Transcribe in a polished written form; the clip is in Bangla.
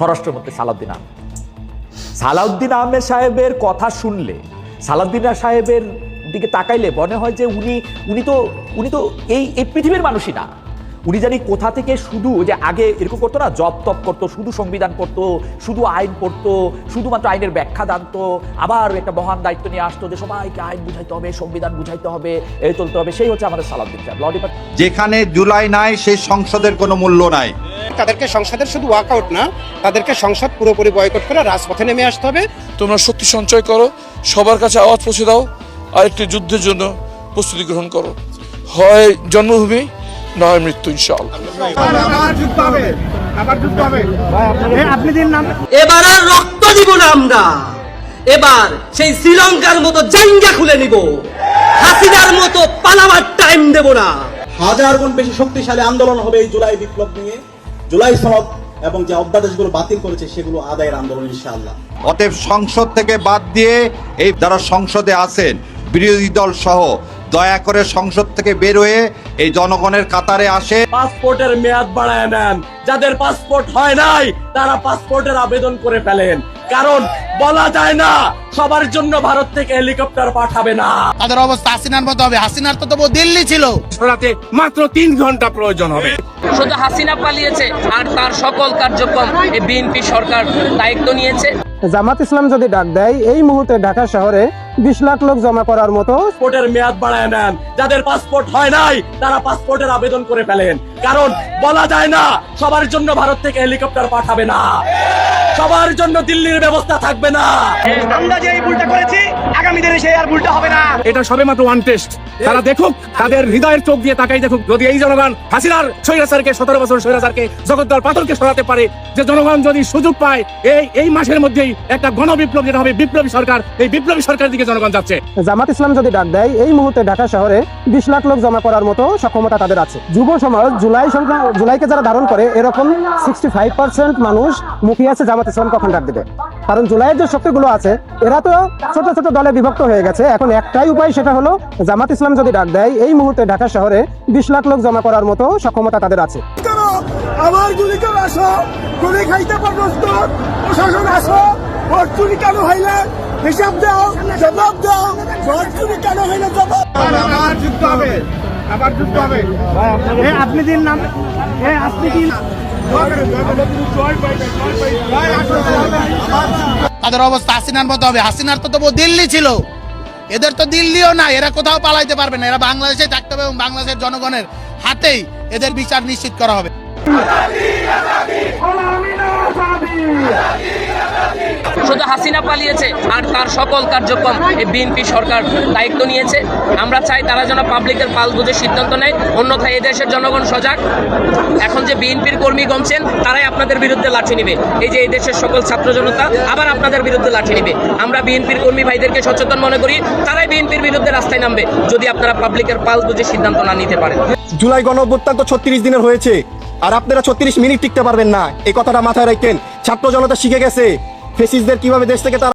স্বরাষ্ট্রমন্ত্রী সালাউদ্দিন আহমেদ। সালাউদ্দিন আহমেদ সাহেবের কথা শুনলে, সালাউদ্দিন সাহেবের দিকে তাকাইলে মনে হয় যে উনি তো এই পৃথিবীর মানুষই না। উনি জানি কোথা থেকে শুধু যে আগে এরকম করতো না, জব তপ করতো, শুধু সংবিধান পড়তো, শুধু আইন পড়তো, শুধুমাত্র আইনের ব্যাখ্যা জানতো, আবার একটা মহান দায়িত্ব নিয়ে আসতো যে সবাইকে আইন বুঝাইতে হবে, সংবিধান বুঝাইতে হবে, এই তুলতে হবে। সেই হচ্ছে আমাদের সালাউদ্দিন সাহেব। ল ডিপার্টমেন্ট যেখানে জুলাই নাই সেই সংসদের কোনো মূল্য নাই। তাদেরকে সংসদের শুধু ওয়াকআউট না, তাদেরকে সংসদ পুরোপুরি বয়কট করে রাজপথে নেমে আসতে হবে। তোমরা শক্তি সঞ্চয় করো, সবার কাছে আওয়াজ পৌঁছে দাও, আর একটি যুদ্ধের জন্য প্রস্তুতি গ্রহণ করো। হয় জন্মভূমি, নয় মৃত্যু, ইনশাআল্লাহ। এবার আর রক্ত দিব না আমরা, এবার সেই শ্রীলঙ্কার মতো জাঙ্গা খুলে নিব, হাসিনার মতো পালাবার টাইম দেব না। হাজার গুণ বেশি শক্তিশালী আন্দোলন হবে এই জুলাই বিপ্লব নিয়ে, জুলাই সনদ এবং যে অধ্যাদেশগুলো বাতিল করেছে সেগুলো আদায়ের আন্দোলন ইনশাআল্লাহ। অতএব সংসদ থেকে বাদ দিয়ে এই যারা সংসদে আছেন বিরোধী দল সহ দয়া করে সংসদ থেকে বের হয়ে এই জনগণের কাতারে আসে। পাসপোর্টের মেয়াদ বাড়ায় নেন, যাদের পাসপোর্ট হয় নাই তারা পাসপোর্টের আবেদন করে ফেলেন, কারণ বলা যায় না সবার জন্য ভারত থেকে হেলিকপ্টার পাঠাবে না। তাদের অবস্থা হাসিনার মতো হবে। হাসিনার তো তবু দিল্লি ছিল, রাতে মাত্র 3 ঘন্টা প্রয়োজন হবে। শুধু হাসিনা পালিয়েছে আর তার সকল কার্যক্রম এই বিএনপি সরকার দায়িত্ব নিয়েছে। জামাত ইসলাম যদি ডাক দেয় এই মুহূর্তে ঢাকা শহরে 20 লাখ লোক জমা করার মতো। পাসপোর্টের মেয়াদ বাড়ায় নেন, যাদের পাসপোর্ট হয় নাই তারা পাসপোর্টের আবেদন করে ফেলেন, কারণ বলা যায় না সবার জন্য ভারত থেকে হেলিকপ্টার পাঠাবে না, সবার জন্য দিল্লির ব্যবস্থা থাকবে না। আমরা যে এই ভুলটা করেছি আগামী দিনে সেই আর ভুলটা হবে না। এটা সবেমাত্র ওয়ান টেস্ট। তারা দেখুক, তাদের হৃদয়ের চোখ দিয়ে তাকাই দেখুক, যদি এই জনগণ হাসিনার স্বৈরাচারকে 17 বছর স্বৈরাচারকে জগদ্দল পাথরকে সরাতে পারে, যে জনগণ যদি সুযোগ পায় এই মাসের মধ্যেই একটা গণবিপ্লব যেটা হবে বিপ্লবী সরকার, এই বিপ্লবী সরকারের দিকে জনগণ যাচ্ছে। জামাত ইসলাম যদি ডাক দেয় এই মুহূর্তে ঢাকা শহরে 20 লাখ লোক জমা করার মতো সক্ষমতা তাদের আছে। যুব সমাজ জুলাইকে যারা ধারণ করে এরকম 65% মানুষ মুখিয়ে আছে জামাত ইসলাম কখন ডাক দেবে। কারণ জুলাইয়ের যে শক্তিগুলো আছে এরা তো ছোট ছোট দলে বিভক্ত হয়ে গেছে। এখন একটাই উপায়, সেটা হলো জামাত ইসলাম যদি ডাক দেয় এই মুহূর্তে ঢাকা শহরে 20 লাখ লোক জমা করার মতো সক্ষমতা তাদের আছে। আমার গুলি কেন আসো, গুলি খাইতে পারো, প্রশাসন আসো, ভোট চুরি কেন হইলে হিসাব দাও, জবাব দাও, ভোট চুরি কেন হইলে জবাব। আবার যুদ্ধ হবে, আবার যুদ্ধ হবে। আপনি দিন নাম, আপনি দিন। তাদের অবস্থা হাসিনার মতো হবে। হাসিনার তো তবু দিল্লি ছিল, এদের তো দিল্লিও না, এরা কোথাও পালাইতে পারবে না, এরা বাংলাদেশে থাকতে হবে এবং বাংলাদেশের জনগণের হাতেই এদের বিচার নিশ্চিত করা হবে। শুধু হাসিনা পালিয়েছে আর তার সকল কার্যক্রম এই বিএনপি সরকার দায়িত্ব নিয়েছে। আমরা চাই তারা যেন পাবলিকের পাল বুঝে সিদ্ধান্ত নেয়, অন্যথায় এই দেশের জনগণ সজাগ। এখন যে বিএনপির কর্মী গমছেন তারাই আপনাদের বিরুদ্ধে লাঠি নিবে, এই যে এই দেশের সকল ছাত্র জনতা আবার আপনাদের বিরুদ্ধে লাঠি নিবে। আমরা বিএনপির কর্মী ভাইদেরকে সচেতন মনে করি, তারাই বিএনপির বিরুদ্ধে রাস্তায় নামবে যদি আপনারা পাবলিকের পাল বুঝে সিদ্ধান্ত না নিতে পারেন। জুলাই গণঅভ্যুত্থান তো 36 দিনের হয়েছে, আর আপনারা 36 মিনিট টিকতে পারবেন না, এই কথাটা মাথায় রাখেন। ছাত্র জনতা শিখে গেছে ফ্যাসিস্টদের কিভাবে দেশ থেকে